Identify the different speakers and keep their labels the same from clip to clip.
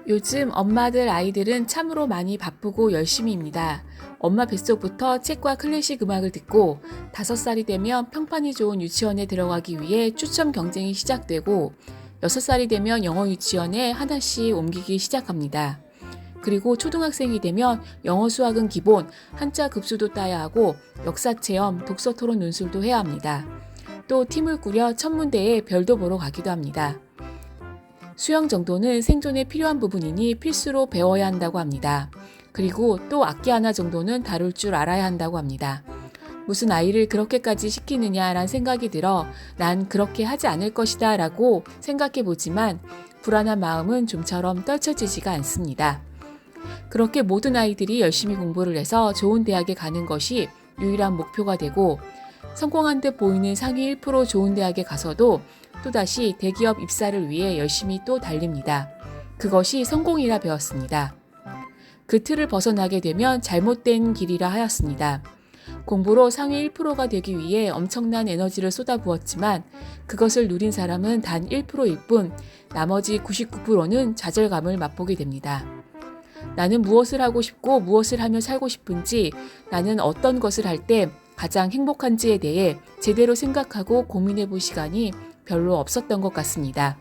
Speaker 1: 요즘 엄마들 아이들은 참으로 많이 바쁘고 열심히입니다. 엄마 뱃속부터 책과 클래식 음악을 듣고 5살이 되면 평판이 좋은 유치원에 들어가기 위해 추첨 경쟁이 시작되고 6살이 되면 영어 유치원에 하나씩 옮기기 시작합니다. 그리고 초등학생이 되면 영어 수학은 기본, 한자 급수도 따야 하고 역사 체험, 독서 토론 논술도 해야 합니다. 또 팀을 꾸려 천문대에 별도 보러 가기도 합니다. 수영 정도는 생존에 필요한 부분이니 필수로 배워야 한다고 합니다. 그리고 또 악기 하나 정도는 다룰 줄 알아야 한다고 합니다. 무슨 아이를 그렇게까지 시키느냐란 생각이 들어 난 그렇게 하지 않을 것이다 라고 생각해 보지만 불안한 마음은 좀처럼 떨쳐지지가 않습니다. 그렇게 모든 아이들이 열심히 공부를 해서 좋은 대학에 가는 것이 유일한 목표가 되고 성공한 듯 보이는 상위 1% 좋은 대학에 가서도 또다시 대기업 입사를 위해 열심히 또 달립니다. 그것이 성공이라 배웠습니다. 그 틀을 벗어나게 되면 잘못된 길이라 하였습니다. 공부로 상위 1%가 되기 위해 엄청난 에너지를 쏟아부었지만 그것을 누린 사람은 단 1%일 뿐 나머지 99%는 좌절감을 맛보게 됩니다. 나는 무엇을 하고 싶고 무엇을 하며 살고 싶은지, 나는 어떤 것을 할 때 가장 행복한지에 대해 제대로 생각하고 고민해 볼 시간이 별로 없었던 것 같습니다.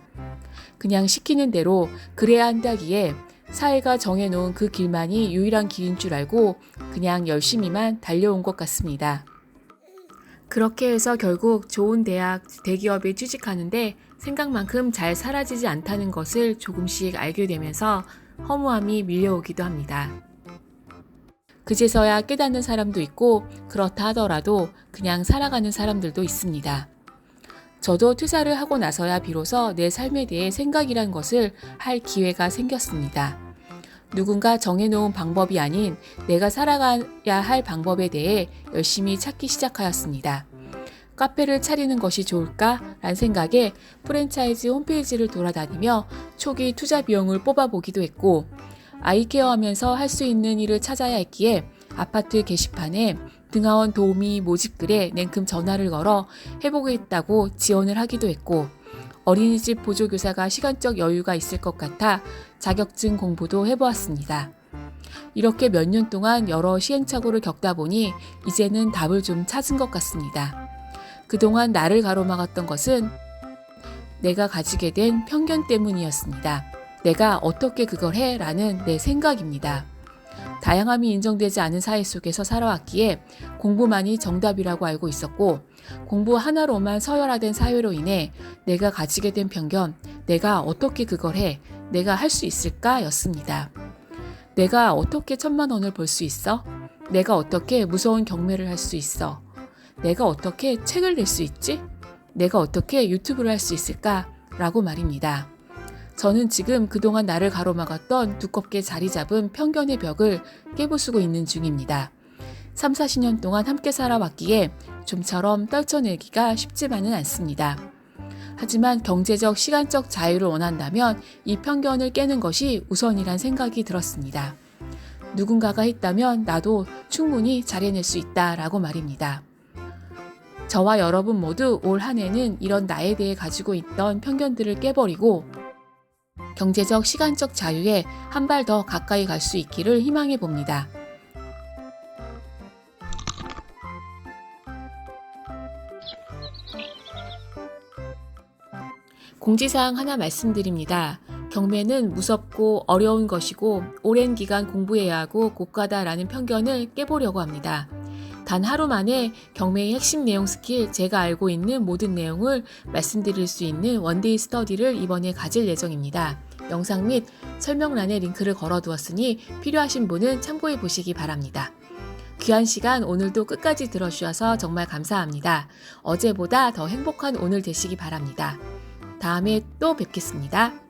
Speaker 1: 그냥 시키는 대로 그래야 한다기에 사회가 정해놓은 그 길만이 유일한 길인 줄 알고 그냥 열심히만 달려온 것 같습니다. 그렇게 해서 결국 좋은 대학, 대기업에 취직하는데 생각만큼 잘 사라지지 않다는 것을 조금씩 알게 되면서 허무함이 밀려오기도 합니다. 그제서야 깨닫는 사람도 있고 그렇다 하더라도 그냥 살아가는 사람들도 있습니다. 저도 퇴사를 하고 나서야 비로소 내 삶에 대해 생각이란 것을 할 기회가 생겼습니다. 누군가 정해놓은 방법이 아닌 내가 살아가야 할 방법에 대해 열심히 찾기 시작하였습니다. 카페를 차리는 것이 좋을까? 라는 생각에 프랜차이즈 홈페이지를 돌아다니며 초기 투자 비용을 뽑아보기도 했고 아이케어 하면서 할 수 있는 일을 찾아야 했기에 아파트 게시판에 등하원 도우미 모집글에 냉큼 전화를 걸어 해보겠다고 지원을 하기도 했고 어린이집 보조교사가 시간적 여유가 있을 것 같아 자격증 공부도 해보았습니다. 이렇게 몇 년 동안 여러 시행착오를 겪다 보니 이제는 답을 좀 찾은 것 같습니다. 그동안 나를 가로막았던 것은 내가 가지게 된 편견 때문이었습니다. 내가 어떻게 그걸 해? 라는 내 생각입니다. 다양함이 인정되지 않은 사회 속에서 살아왔기에 공부만이 정답이라고 알고 있었고 공부 하나로만 서열화된 사회로 인해 내가 가지게 된 편견, 내가 어떻게 그걸 해? 내가 할 수 있을까? 였습니다. 내가 어떻게 1,000만 원을 벌 수 있어? 내가 어떻게 무서운 경매를 할 수 있어? 내가 어떻게 책을 낼 수 있지? 내가 어떻게 유튜브를 할 수 있을까? 라고 말입니다. 저는 지금 그동안 나를 가로막았던 두껍게 자리 잡은 편견의 벽을 깨부수고 있는 중입니다. 3, 40년 동안 함께 살아왔기에 좀처럼 떨쳐내기가 쉽지만은 않습니다. 하지만 경제적, 시간적 자유를 원한다면 이 편견을 깨는 것이 우선이란 생각이 들었습니다. 누군가가 했다면 나도 충분히 잘해낼 수 있다라고 말입니다. 저와 여러분 모두 올 한 해는 이런 나에 대해 가지고 있던 편견들을 깨버리고 경제적, 시간적 자유에 한 발 더 가까이 갈 수 있기를 희망해 봅니다. 공지사항 하나 말씀드립니다. 경매는 무섭고 어려운 것이고 오랜 기간 공부해야 하고 고가다라는 편견을 깨보려고 합니다. 단 하루 만에 경매의 핵심 내용 스킬, 제가 알고 있는 모든 내용을 말씀드릴 수 있는 원데이 스터디를 이번에 가질 예정입니다. 영상 및 설명란에 링크를 걸어두었으니 필요하신 분은 참고해 보시기 바랍니다. 귀한 시간 오늘도 끝까지 들어주셔서 정말 감사합니다. 어제보다 더 행복한 오늘 되시기 바랍니다. 다음에 또 뵙겠습니다.